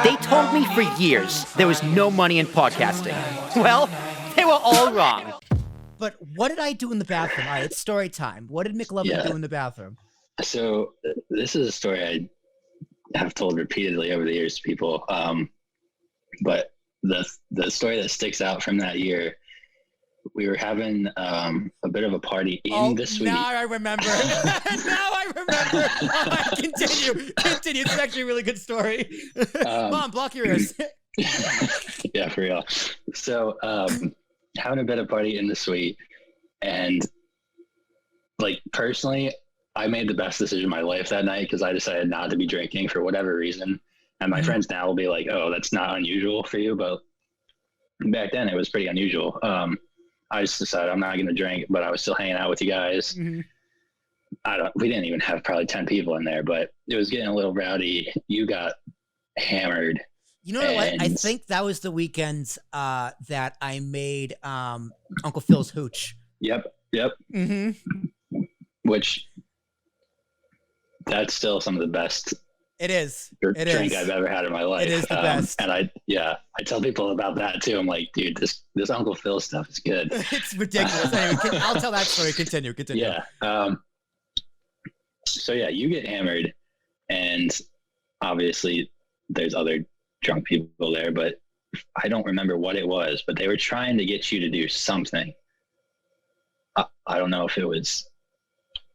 They told me for years there was no money in podcasting. Well, they were all wrong. But what did I do in the bathroom? All right, it's story time. What did McLovin do in the bathroom? So this is a story I have told repeatedly over the years to people. But the story that sticks out from that year, we were having a bit of a party in the suite. Now I remember. Continue. It's actually a really good story. Mom, block your ears. Yeah, for real. So having a bit of party in the suite, and like personally, I made the best decision of my life that night because I decided not to be drinking for whatever reason. And my friends now will be like, "Oh, that's not unusual for you," but back then it was pretty unusual. I just decided I'm not going to drink, but I was still hanging out with you guys. Mm-hmm. We didn't even have probably 10 people in there, but it was getting a little rowdy. You got hammered. You know what? I think that was the weekend that I made Uncle Phil's hooch. Yep. Mm-hmm. Which that's still some of the best. It is. Drink I've ever had in my life. It is the best. And I tell people about that too. I'm like, dude, this Uncle Phil stuff is good. It's ridiculous. Anyway, I'll tell that story. Continue. Yeah. So yeah, you get hammered, and obviously there's other drunk people there, but I don't remember what it was, but they were trying to get you to do something. I don't know if it was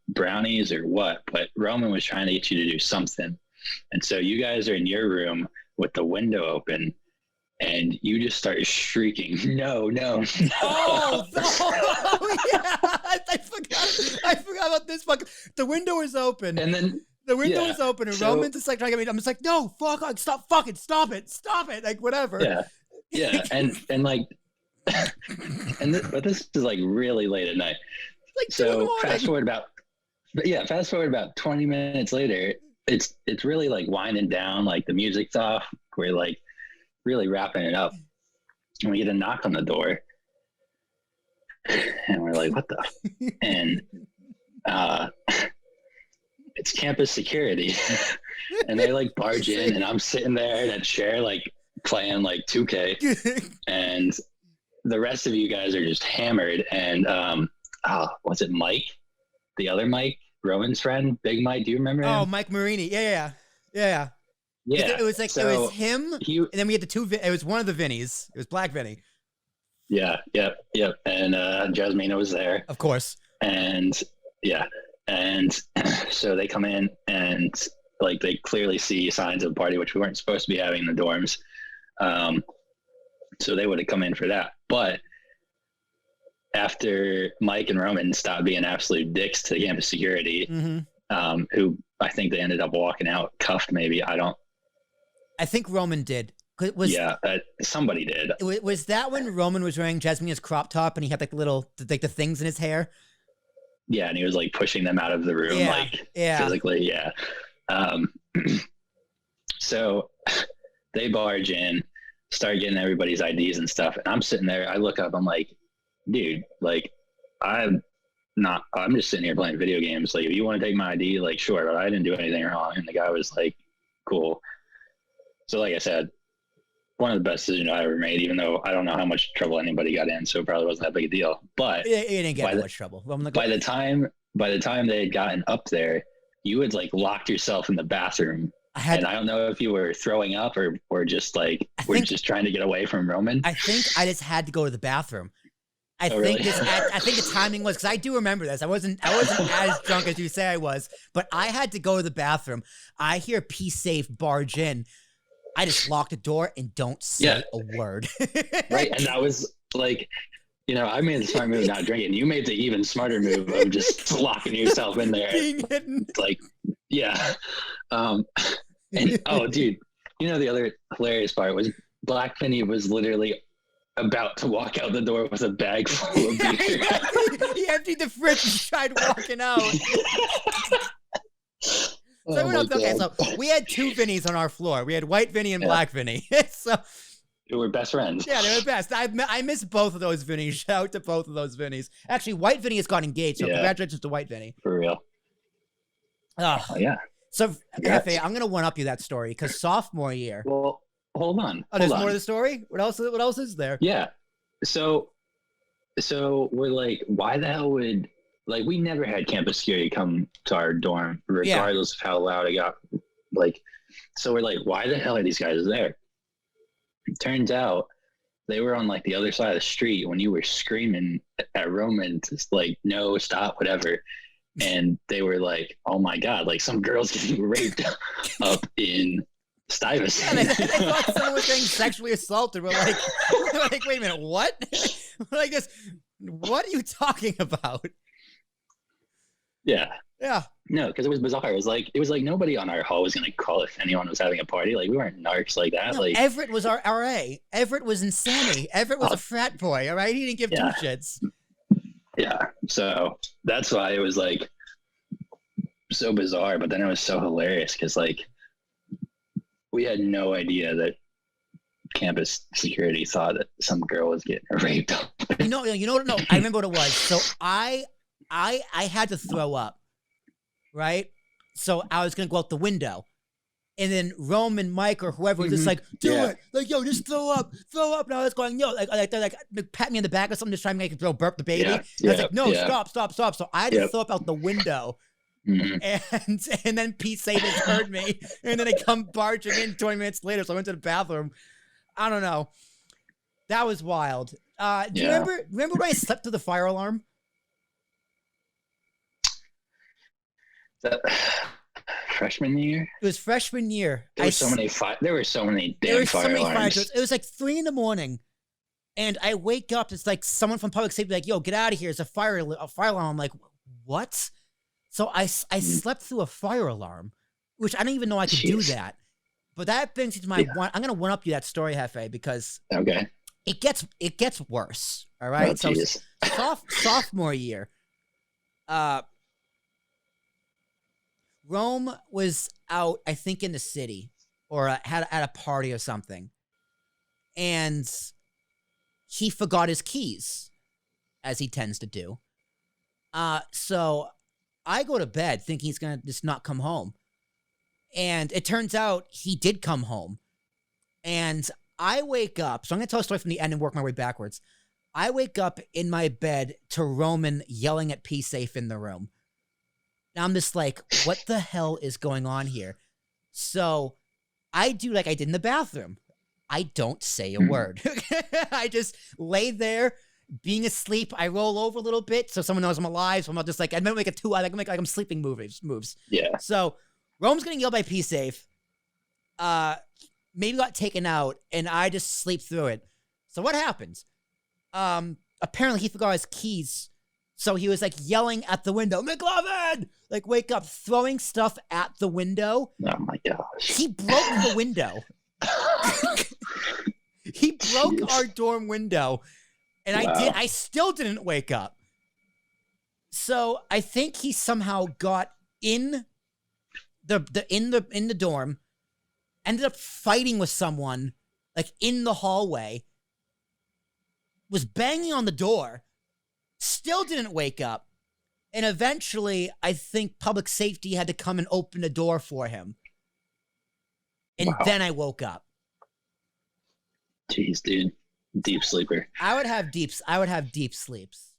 brownies or what, but Roman was trying to get you to do something. And so you guys are in your room with the window open, and you just start shrieking, no. Oh, yeah. I forgot about this. The window is open. And then the window is open, and Roman's just like trying to get me. I'm just like, no, stop it. Like, whatever. Yeah. And like, but this is like really late at night. Like, so fast forward about 20 minutes later, it's really like winding down, like the music's off. We're like really wrapping it up, and we get a knock on the door, and we're like, what the? And it's campus security. And they like barge in, and I'm sitting there in a chair like playing like 2K, and the rest of you guys are just hammered. And was it Mike, the other Mike, Roman's friend, Big Mike? Do you remember him? Oh, Mike Marini. Yeah. It was like, it was him, and then we had the two. It was one of the Vinnies. It was Black Vinny. Yeah. And Jasmina was there, of course. And so they come in, and like they clearly see signs of a party, which we weren't supposed to be having in the dorms. So they would have come in for that, but after Mike and Roman stopped being absolute dicks to the campus security, mm-hmm. Who I think they ended up walking out cuffed, maybe. I think Roman did. Somebody did. Was that when Roman was wearing Jasmina's crop top and he had like the things in his hair? Yeah, and he was like pushing them out of the room, physically. Yeah. So they barge in, start getting everybody's IDs and stuff, and I'm sitting there. I look up. I'm like, dude, like, I'm just sitting here playing video games. Like, if you want to take my ID, like, sure, but I didn't do anything wrong. And the guy was like, cool. So like I said, one of the best decisions I ever made, even though I don't know how much trouble anybody got in, so it probably wasn't that big a deal. But it didn't get much trouble. By the time they had gotten up there, you had like locked yourself in the bathroom. And I don't know if you were throwing up or just like just trying to get away from Roman. I think I just had to go to the bathroom. I think the timing was, because I do remember this. I wasn't as drunk as you say I was, but I had to go to the bathroom. I hear P Safe barge in. I just lock the door and don't say a word. Right, and that was like, I made the smart move not drinking. You made the even smarter move of just locking yourself in there. Being hidden. Like, yeah. And oh, dude, the other hilarious part was Black Penny was literally about to walk out the door with a bag full of beer. He emptied the fridge and tried walking out. So we had two Vinnies on our floor. We had White Vinny and Black Vinny. So they were best friends. Yeah, they were best. I miss both of those Vinnies. Shout out to both of those Vinnies. Actually, White Vinny has got engaged, so congratulations to White Vinny. For real. Oh, yeah. So, Congrats. Jefe, I'm gonna one up you that story because sophomore year. Well, hold on. Oh, there's hold more on. to the story. What else? What else is there? Yeah. So we're like, why the hell would like we never had campus security come to our dorm, regardless of how loud it got. Like, so we're like, why the hell are these guys there? It turns out they were on like the other side of the street when you were screaming at Roman to like, no, stop, whatever. And they were like, oh my God, like some girl's getting raped up in Stuyvesant. Yeah, they thought someone was getting sexually assaulted. We're like, wait a minute, what? We're like this. What are you talking about? Yeah. Yeah. No, because it was bizarre. It was like nobody on our hall was gonna call if anyone was having a party. Like we weren't narcs like that. No, like Everett was our RA. Everett was insanity. Everett was a frat boy. All right, he didn't give two shits. Yeah. So that's why it was like so bizarre, but then it was so hilarious because like we had no idea that campus security thought that some girl was getting raped. You know, no, I remember what it was. So I had to throw up, right? So I was gonna go out the window, and then Rome and Mike or whoever was just like, do it, like, yo, just throw up. And I was going, yo, they're like pat me in the back or something, just trying to make it burp the baby. And I was like, no, stop. So I had to throw up out the window. And then Pete Saban heard me, and then they come barging in 20 minutes later. So I went to the bathroom. I don't know. That was wild. Do you remember when I slept through the fire alarm? That freshman year? It was freshman year. There were so many damn fire alarms. It was like 3 a.m. and I wake up. It's like someone from public safety, like, "Yo, get out of here! It's a fire alarm." I'm like, "What?" So I slept through a fire alarm, which I don't even know I could do that. But that brings me to my one. I'm gonna one up you that story, Jefe, because it gets worse. All right. Oh, so sophomore year, Rome was out, I think, in the city or had at a party or something, and he forgot his keys, as he tends to do. So I go to bed thinking he's gonna just not come home, and it turns out he did come home. And I wake up. So I'm gonna tell a story from the end and work my way backwards. I wake up in my bed to Roman yelling at P-Safe in the room. Now I'm just like, what the hell is going on here? So I do like I did in the bathroom. I don't say a word. I just lay there being asleep. I roll over a little bit so someone knows I'm alive. So I'm not just like, I might make a two, I make like I'm sleeping moves. Yeah. So Rome's getting yelled by P-Safe. Maybe got taken out, and I just sleep through it. So what happens? Apparently he forgot his keys. So he was like yelling at the window, McLovin! Like, wake up, throwing stuff at the window. Oh my gosh. He broke the window. He broke our dorm window. And I still didn't wake up. So I think he somehow got in the dorm, ended up fighting with someone, like in the hallway, was banging on the door, still didn't wake up. And eventually, I think public safety had to come and open the door for him. And then I woke up. Jeez, dude. Deep sleeper. I would have deep sleeps.